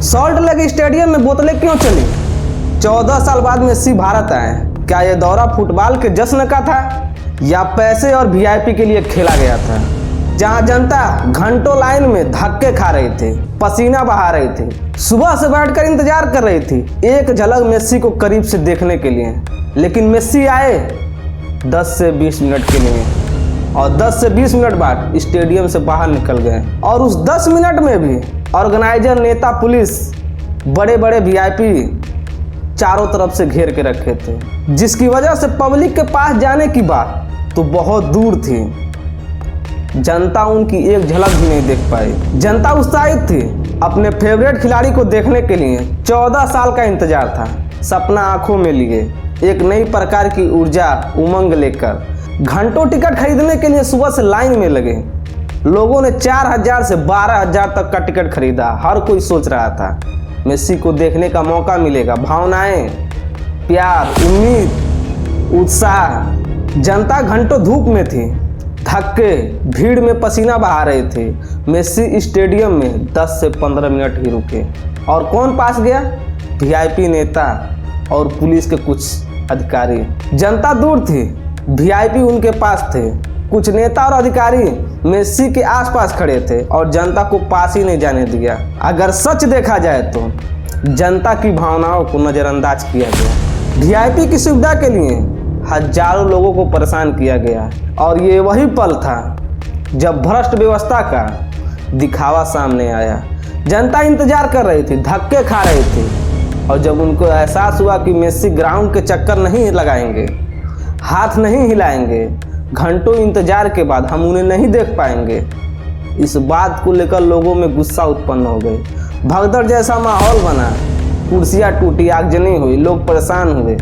Salt lake stadium में बोतलें क्यों चली? 14 साल बाद मेसी भारत आए। क्या यह दौरा फुटबॉल के जश्न का था या पैसे और वीआईपी के लिए खेला गया था? जहां जनता घंटों लाइन में धक्के खा रही थी, पसीना बहा रही थी, सुबह से बैठकर इंतजार कर रही थी एक झलक मेसी को करीब से देखने के लिए। लेकिन मेसी आए 10 से 20 मिनट के लिए और 10 से 20 मिनट बाद स्टेडियम से बाहर निकल गए। और उस 10 मिनट में भी ऑर्गेनाइजर, नेता, पुलिस, बड़े बड़े वीआईपी चारों तरफ से घेर के रखे थे, जिसकी वजह से पब्लिक के पास जाने की बात तो बहुत दूर थी। जनता उनकी एक झलक भी नहीं देख पाई। जनता उत्साहित थी अपने फेवरेट खिलाड़ी को देखने के लिए। 14 साल का इंतजार था, सपना आंखों में लिए, एक नई प्रकार की ऊर्जा, उमंग लेकर घंटों टिकट खरीदने के लिए सुबह से लाइन में लगे। लोगों ने 4000 से 12000 तक का टिकट खरीदा। हर कोई सोच रहा था मेसी को देखने का मौका मिलेगा। भावनाएं, प्यार, उम्मीद, उत्साह। जनता घंटों धूप में थी, धक्के, भीड़ में पसीना बहा रहे थे। मेसी स्टेडियम में 10 से 15 मिनट ही रुके और कौन पास गया? वीआईपी, नेता और पुलिस के कुछ अधिकारी। जनता दूर थी, वीआईपी उनके पास थे। कुछ नेता और अधिकारी मेसी के आसपास खड़े थे और जनता को पास ही नहीं जाने दिया। अगर सच देखा जाए तो जनता की भावनाओं को नज़रअंदाज किया गया। वीआईपी की सुविधा के लिए हजारों लोगों को परेशान किया गया। और ये वही पल था जब भ्रष्ट व्यवस्था का दिखावा सामने आया। जनता इंतजार कर रही थी, धक्के खा रही थी। और जब उनको एहसास हुआ कि मेसी ग्राउंड के चक्कर नहीं लगाएंगे, हाथ नहीं हिलाएंगे, घंटों इंतजार के बाद हम उन्हें नहीं देख पाएंगे, इस बात को लेकर लोगों में गुस्सा उत्पन्न हो गई। भगदड़ जैसा माहौल बना, कुर्सियां टूटी, आगजनी हुई, लोग परेशान हुए,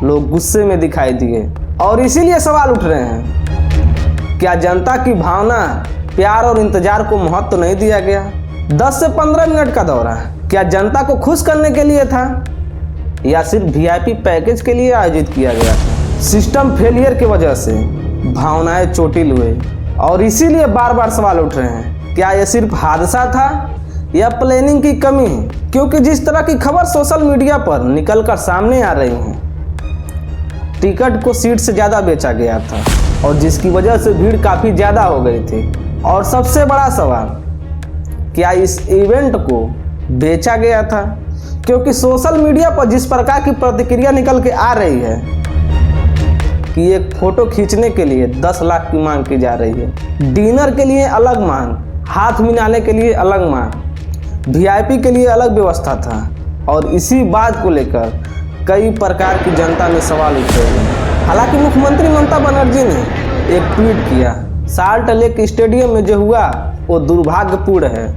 लोग गुस्से में दिखाई दिए। और इसीलिए सवाल उठ रहे हैं, क्या जनता की भावना, प्यार और इंतजार को महत्व नहीं दिया गया? 10 से 15 मिनट का दौरा क्या जनता को खुश करने के लिए था या सिर्फ वीआईपी पैकेज के लिए आयोजित किया गया था? सिस्टम फेलियर की वजह से भावनाएं चोटिल हुए और इसीलिए बार बार सवाल उठ रहे हैं, क्या यह सिर्फ हादसा था या प्लानिंग की कमी? क्योंकि जिस तरह की खबर सोशल मीडिया पर निकलकर सामने आ रही हैं, टिकट को सीट से ज़्यादा बेचा गया था और जिसकी वजह से भीड़ काफ़ी ज़्यादा हो गई थी। और सबसे बड़ा सवाल, क्या इस इवेंट को बेचा गया था? क्योंकि सोशल मीडिया पर जिस प्रकार की प्रतिक्रिया निकल के आ रही है कि एक फ़ोटो खींचने के लिए 10 लाख की मांग की जा रही है, डिनर के लिए अलग मांग, हाथ मिलाने के लिए अलग मांग, वीआईपी के लिए अलग व्यवस्था था। और इसी बात को लेकर कई प्रकार की जनता में सवाल उठ रहे हैं। हालांकि मुख्यमंत्री ममता बनर्जी ने एक ट्वीट किया, सॉल्ट लेक स्टेडियम में जो हुआ वो दुर्भाग्यपूर्ण है।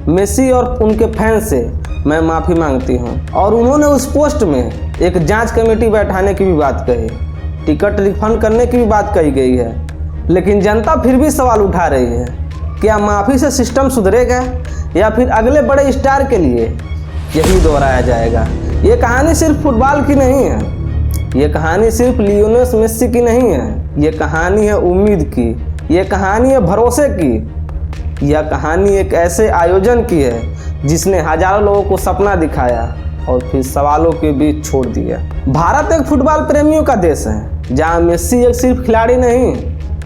मेसी और उनके फैंस से मैं माफ़ी मांगती हूँ। और उन्होंने उस पोस्ट में एक जांच कमेटी बैठाने की भी बात कही, टिकट रिफंड करने की भी बात कही गई है। लेकिन जनता फिर भी सवाल उठा रही है, क्या माफ़ी से सिस्टम सुधरेगा या फिर अगले बड़े स्टार के लिए यही दोहराया जाएगा? ये कहानी सिर्फ फुटबॉल की नहीं है, ये कहानी सिर्फ लियोनेल मेसी की नहीं है, ये कहानी है उम्मीद की, ये कहानी है भरोसे की, यह कहानी एक ऐसे आयोजन की है जिसने हजारों लोगों को सपना दिखाया और फिर सवालों के बीच छोड़ दिया। भारत एक फुटबॉल प्रेमियों का देश है, जहां मेसी एक सिर्फ खिलाड़ी नहीं,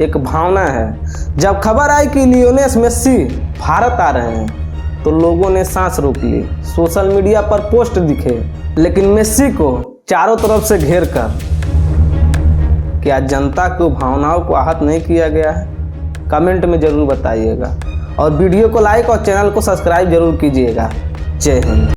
एक भावना है। जब खबर आई कि लियोनेल मेसी भारत आ रहे हैं तो लोगों ने सांस रोक ली। सोशल मीडिया पर पोस्ट दिखे, लेकिन मेसी को चारों तरफ से घेर कर क्या जनता को भावनाओं को आहत नहीं किया गया है? कमेंट में ज़रूर बताइएगा और वीडियो को लाइक और चैनल को सब्सक्राइब जरूर कीजिएगा। जय हिंद।